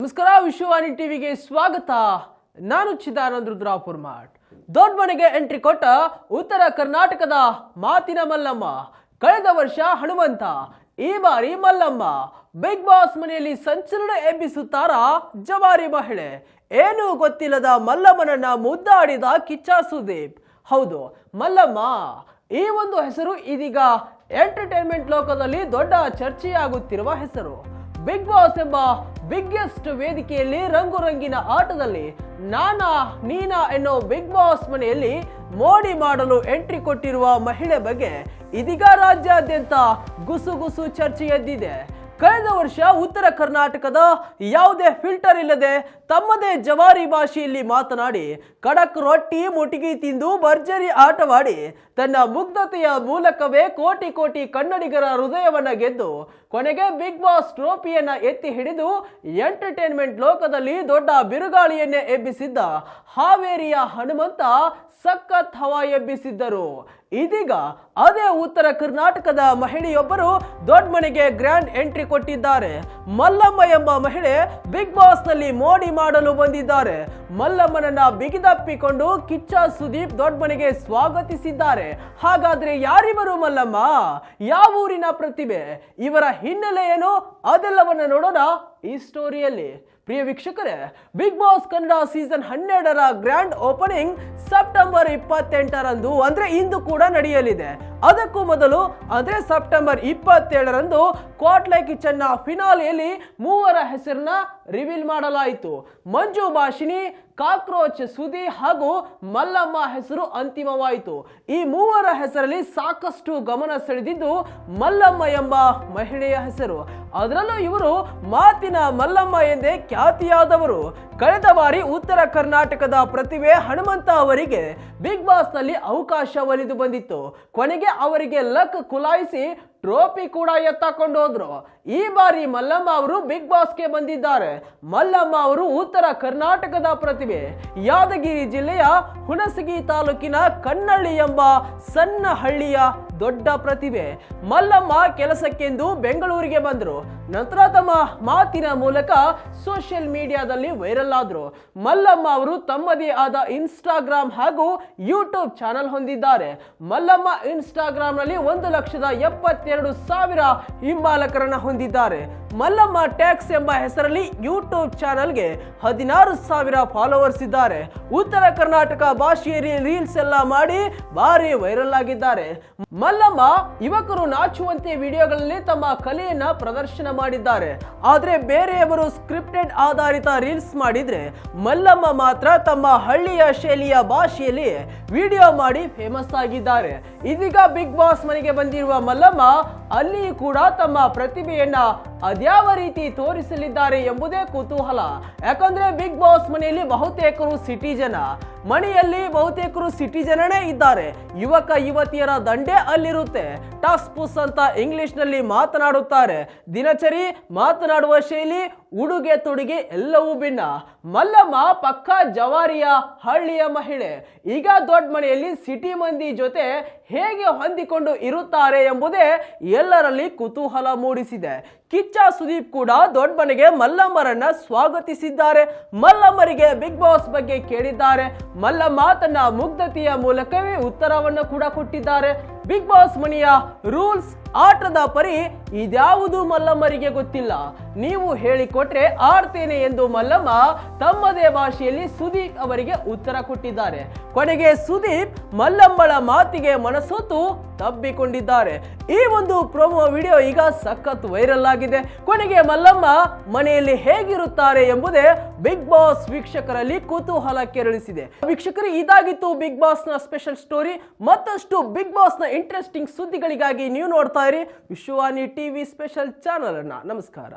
ನಮಸ್ಕಾರ, ವಿಶ್ವವಾಣಿ ಟಿವಿಗೆ ಸ್ವಾಗತ. ನಾನು ಚಿದಾನಂದ್ ರುದ್ರಾಪುರ್ಮಾಟ್. ದೊಡ್ಡ ಮನೆಗೆ ಎಂಟ್ರಿ ಕೊಟ್ಟ ಉತ್ತರ ಕರ್ನಾಟಕದ ಮಾತಿನ ಮಲ್ಲಮ್ಮ. ಕಳೆದ ವರ್ಷ ಹನುಮಂತ, ಈ ಬಾರಿ ಮಲ್ಲಮ್ಮ. ಬಿಗ್ ಬಾಸ್ ಮನೆಯಲ್ಲಿ ಸಂಚಲನ ಎಬ್ಬಿಸುತ್ತಾರ ಜವಾರಿ ಮಹಿಳೆ. ಏನು ಗೊತ್ತಿಲ್ಲದ ಮಲ್ಲಮ್ಮನನ್ನ ಮುದ್ದಾಡಿದ ಕಿಚ್ಚ ಸುದೀಪ್. ಹೌದು, ಮಲ್ಲಮ್ಮ ಈ ಒಂದು ಹೆಸರು ಇದೀಗ ಎಂಟರ್ಟೈನ್ಮೆಂಟ್ ಲೋಕದಲ್ಲಿ ದೊಡ್ಡ ಚರ್ಚೆಯಾಗುತ್ತಿರುವ ಹೆಸರು. ಬಿಗ್ ಬಾಸ್ ಎಂಬ ಬಿಗ್ಗೆಸ್ಟ್ ವೇದಿಕೆಯಲ್ಲಿ ರಂಗುರಂಗಿನ ಆಟದಲ್ಲಿ ನಾನಾ ನೀನಾ ಎನ್ನೋ ಬಿಗ್ ಬಾಸ್ ಮನೆಯಲ್ಲಿ ಮೋಡಿ ಮಾಡಲು ಎಂಟ್ರಿ ಕೊಟ್ಟಿರುವ ಮಹಿಳೆ ಬಗ್ಗೆ ಇದೀಗ ರಾಜ್ಯಾದ್ಯಂತ ಗುಸುಗುಸು ಚರ್ಚೆ ಎದ್ದಿದೆ. ಕಳೆದ ವರ್ಷ ಉತ್ತರ ಕರ್ನಾಟಕದ ಯಾವುದೇ ಫಿಲ್ಟರ್ ಇಲ್ಲದೆ ತಮ್ಮದೇ ಜವಾರಿ ಭಾಷೆಯಲ್ಲಿ ಮಾತನಾಡಿ ಕಡಕ್ ರೊಟ್ಟಿ ಮುಟಿಗಿ ತಿಂದು ಭರ್ಜರಿ ಆಟವಾಡಿ ತನ್ನ ಮುಗ್ಧತೆಯ ಮೂಲಕವೇ ಕೋಟಿ ಕೋಟಿ ಕನ್ನಡಿಗರ ಹೃದಯವನ್ನ ಗೆದ್ದು ಕೊನೆಗೆ ಬಿಗ್ ಬಾಸ್ ಟ್ರೋಫಿಯನ್ನ ಎತ್ತಿ ಹಿಡಿದು ಎಂಟರ್ಟೈನ್ಮೆಂಟ್ ಲೋಕದಲ್ಲಿ ದೊಡ್ಡ ಬಿರುಗಾಳಿಯನ್ನೇ ಎಬ್ಬಿಸಿದ್ದ ಹಾವೇರಿಯ ಹನುಮಂತ ಸಖತ್ ಹವಾ ಎಬ್ಬಿಸಿದ್ದರು. ಇದೀಗ ಅದೇ ಉತ್ತರ ಕರ್ನಾಟಕದ ಮಹಿಳೆಯೊಬ್ಬರು ದೊಡ್ಡ ಮನೆಗೆ ಗ್ರ್ಯಾಂಡ್ ಎಂಟ್ರಿ ಕೊಟ್ಟಿದ್ದಾರೆ. ಮಲ್ಲಮ್ಮ ಎಂಬ ಮಹಿಳೆ ಬಿಗ್ ಬಾಸ್ ನಲ್ಲಿ ಮೋಡಿ ಮಾಡಲು ಬಂದಿದ್ದಾರೆ. ಮಲ್ಲಮ್ಮನನ್ನ ಬಿಗಿದಪ್ಪಿಕೊಂಡು ಕಿಚ್ಚ ಸುದೀಪ್ ದೊಡ್ಡ ಮನೆಗೆ ಸ್ವಾಗತಿಸಿದ್ದಾರೆ. ಹಾಗಾದ್ರೆ ಯಾರಿವರು ಮಲ್ಲಮ್ಮ? ಯಾವ ಊರಿನ ಪ್ರತಿಭೆ? ಇವರ ಹಿನ್ನೆಲೆ ಏನು? ಅದೆಲ್ಲವನ್ನ ನೋಡೋಣ ಈ ಸ್ಟೋರಿಯಲ್ಲಿ. ಪ್ರಿಯ ವೀಕ್ಷಕರೇ, ಬಿಗ್ ಬಾಸ್ ಕನ್ನಡ ಸೀಸನ್ 12ರ ಗ್ರ್ಯಾಂಡ್ ಓಪನಿಂಗ್ ಸೆಪ್ಟೆಂಬರ್ 28ರಂದು ಅಂದ್ರೆ ಇಂದು ಕೂಡ ನಡೆಯಲಿದೆ. ಅದಕ್ಕೂ ಮೊದಲು ಅಂದ್ರೆ ಸೆಪ್ಟೆಂಬರ್ 27ರಂದು ಕ್ವಾಟ್ಲೆ ಕಿಚನ್ನ ಫಿನಾಲೆಯಲ್ಲಿ ಮೂವರ ಹೆಸರನ್ನ ರಿವೀಲ್ ಮಾಡಲಾಯಿತು. ಮಂಜು ಭಾಷಿಣಿ, ಕಾಕ್ರೋಚ್ ಸುದಿ ಹಾಗೂ ಮಲ್ಲಮ್ಮ ಹೆಸರು ಅಂತಿಮವಾಯಿತು. ಈ ಮೂವರ ಹೆಸರಲ್ಲಿ ಸಾಕಷ್ಟು ಗಮನ ಸೆಳೆದಿದ್ದು ಮಲ್ಲಮ್ಮ ಎಂಬ ಮಹಿಳೆಯ ಹೆಸರು. ಅದರಲ್ಲೂ ಇವರು ಮಾತಿನ ಮಲ್ಲಮ್ಮ ಎಂದೇ ಖ್ಯಾತಿಯಾದವರು. ಕಳೆದ ಬಾರಿ ಉತ್ತರ ಕರ್ನಾಟಕದ ಪ್ರತಿಭೆ ಹನುಮಂತ ಅವರಿಗೆ ಬಿಗ್ ಬಾಸ್ ನಲ್ಲಿ ಅವಕಾಶ ಒಲಿದು ಬಂದಿತ್ತು. ಕೊನೆಗೆ ಅವರಿಗೆ ಲಕ್ ಕುಲಾಯಿಸಿ ಟ್ರೋಫಿ ಕೂಡ ಎತ್ತಕೊಂಡು ಹೋದ್ರು. ಈ ಬಾರಿ ಮಲ್ಲಮ್ಮ ಅವರು ಬಿಗ್ ಬಾಸ್ಗೆ ಬಂದಿದ್ದಾರೆ. ಮಲ್ಲಮ್ಮ ಅವರು ಉತ್ತರ ಕರ್ನಾಟಕದ ಪ್ರತಿಭೆ. ಯಾದಗಿರಿ ಜಿಲ್ಲೆಯ ಹುಣಸಗಿ ತಾಲೂಕಿನ ಕನ್ನಳ್ಳಿ ಎಂಬ ಸಣ್ಣ ಹಳ್ಳಿಯ ದೊಡ್ಡ ಪ್ರತಿಭೆ. ಮಲ್ಲಮ್ಮ ಕೆಲಸಕ್ಕೆಂದು ಬೆಂಗಳೂರಿಗೆ ಬಂದರು. ನಂತರ ತಮ್ಮ ಮಾತಿನ ಮೂಲಕ ಸೋಷಿಯಲ್ ಮೀಡಿಯಾದಲ್ಲಿ ವೈರಲ್ ಆದ್ರು. ಮಲ್ಲಮ್ಮ ಅವರು ತಮ್ಮದೇ ಆದ ಇನ್ಸ್ಟಾಗ್ರಾಮ್ ಹಾಗೂ ಯೂಟ್ಯೂಬ್ ಚಾನೆಲ್ ಹೊಂದಿದ್ದಾರೆ. ಮಲ್ಲಮ್ಮ ಇನ್ಸ್ಟಾಗ್ರಾಮ್ ನಲ್ಲಿ 1,72,000 ಹಿಂಬಾಲಕರನ್ನ ಹೊಂದಿದ್ದಾರೆ. ಮಲ್ಲಮ್ಮ ಟ್ಯಾಕ್ಸ್ ಎಂಬ ಹೆಸರಲ್ಲಿ ಯೂಟ್ಯೂಬ್ ಚಾನೆಲ್ಗೆ 16,000 ಫಾಲೋವರ್ಸ್ ಇದ್ದಾರೆ. ಉತ್ತರ ಕರ್ನಾಟಕ ಭಾಷೆಯಲ್ಲಿ ರೀಲ್ಸ್ ಎಲ್ಲ ಮಾಡಿ ಭಾರಿ ವೈರಲ್ ಆಗಿದ್ದಾರೆ. ಮಲ್ಲಮ್ಮ ಯುವಕರು ನಾಚುವಂತೆ ವಿಡಿಯೋಗಳಲ್ಲಿ ತಮ್ಮ ಕಲೆಯನ್ನ ಪ್ರದರ್ಶನ ಮಾಡಿದ್ದಾರೆ. ಆದ್ರೆ ಬೇರೆಯವರು ಸ್ಕ್ರಿಪ್ಟೆಡ್ ಆಧಾರಿತ ರೀಲ್ಸ್ ಮಾಡಿದ್ರೆ ಮಲ್ಲಮ್ಮ ಮಾತ್ರ ತಮ್ಮ ಹಳ್ಳಿಯ ಶೈಲಿಯ ಭಾಷೆಯಲ್ಲಿ ವಿಡಿಯೋ ಮಾಡಿ ಫೇಮಸ್ ಆಗಿದ್ದಾರೆ. ಇದೀಗ ಬಿಗ್ ಬಾಸ್ ಮನೆಗೆ ಬಂದಿರುವ ಮಲ್ಲಮ್ಮ ಅಲ್ಲಿ ಕೂಡ ತಮ್ಮ ಪ್ರತಿಭೆಯನ್ನ ಅದ್ಯಾವ ರೀತಿ ತೋರಿಸಲಿದ್ದಾರೆ ಎಂಬುದೇ ಕುತೂಹಲ. ಯಾಕಂದ್ರೆ ಬಿಗ್ ಬಾಸ್ ಮನೆಯಲ್ಲಿ ಬಹುತೇಕರು ಸಿಟಿಜನ, ಮನೆಯಲ್ಲಿ ಬಹುತೇಕರು ಸಿಟಿಜನನೇ ಇದ್ದಾರೆ. ಯುವಕ ಯುವತಿಯರ ದಂಡೆ ಅಲ್ಲಿರುತ್ತೆ. ಟಾಸ್ ಪುಸ್ ಅಂತ ಇಂಗ್ಲಿಷ್ ನಲ್ಲಿ ಮಾತನಾಡುತ್ತಾರೆ. ದಿನಚರಿ, ಮಾತನಾಡುವ ಶೈಲಿ, ಉಡುಗೆ ತೊಡುಗೆ ಎಲ್ಲವೂ ಭಿನ್ನ. ಮಲ್ಲಮ್ಮ ಪಕ್ಕಾ ಜವಾರಿಯ ಹಳ್ಳಿಯ ಮಹಿಳೆ. ಈಗ ದೊಡ್ಡ ಮನೆಯಲ್ಲಿ ಸಿಟಿ ಮಂದಿ ಜೊತೆ ಹೇಗೆ ಹೊಂದಿಕೊಂಡು ಇರುತ್ತಾರೆ ಎಂಬುದೇ ಎಲ್ಲರಲ್ಲಿ ಕುತೂಹಲ ಮೂಡಿಸಿದೆ. ಕಿಚ್ಚ ಸುದೀಪ್ ಕೂಡ ದೊಡ್ಡ ಮನೆಗೆ ಮಲ್ಲಮ್ಮರನ್ನ ಸ್ವಾಗತಿಸಿದ್ದಾರೆ. ಮಲ್ಲಮ್ಮರಿಗೆ ಬಿಗ್ ಬಾಸ್ ಬಗ್ಗೆ ಕೇಳಿದ್ದಾರೆ. ಮಲ್ಲಮ್ಮ ತನ್ನ ಮುಗ್ಧತೆಯ ಮೂಲಕವೇ ಉತ್ತರವನ್ನು ಕೂಡ ಕೊಟ್ಟಿದ್ದಾರೆ. ಬಿಗ್ ಬಾಸ್ ಮನೆಯ ರೂಲ್ಸ್, ಆಟದ ಪರಿ ಇದ್ಯಾವುದು ಮಲ್ಲಮ್ಮರಿಗೆ ಗೊತ್ತಿಲ್ಲ. ನೀವು ಹೇಳಿಕೊಟ್ರೆ ಆಡ್ತೇನೆ ಎಂದು ಮಲ್ಲಮ್ಮ ತಮ್ಮದೇ ಭಾಷೆಯಲ್ಲಿ ಸುದೀಪ್ ಅವರಿಗೆ ಉತ್ತರ ಕೊಟ್ಟಿದ್ದಾರೆ. ಕೊನೆಗೆ ಸುದೀಪ್ ಮಲ್ಲಮ್ಮಳ ಮಾತಿಗೆ ಮನಸೋತು ತಬ್ಬಿಕೊಂಡಿದ್ದಾರೆ. ಈ ಒಂದು ಪ್ರೊಮೋ ವಿಡಿಯೋ ಈಗ ಸಖತ್ ವೈರಲ್ ಆಗಿದೆ. ಕೊನೆಗೆ ಮಲ್ಲಮ್ಮ ಮನೆಯಲ್ಲಿ ಹೇಗಿರುತ್ತಾರೆ ಎಂಬುದೇ ಬಿಗ್ ಬಾಸ್ ವೀಕ್ಷಕರಲ್ಲಿ ಕುತೂಹಲ ಕೆರಳಿಸಿದೆ. ವೀಕ್ಷಕರು, ಇದಾಗಿತ್ತು ಬಿಗ್ ಬಾಸ್ ನ ಸ್ಪೆಷಲ್ ಸ್ಟೋರಿ. ಮತ್ತಷ್ಟು ಬಿಗ್ ಬಾಸ್ ನ ಇಂಟ್ರೆಸ್ಟಿಂಗ್ ಸುದ್ದಿಗಳಿಗಾಗಿ ನೀವು ನೋಡ್ತಾ ಇರಿ ವಿಶ್ವವಾಣಿ ಟಿವಿ ಸ್ಪೆಷಲ್ ಚಾನಲ್ ಅನ್ನ. ನಮಸ್ಕಾರ.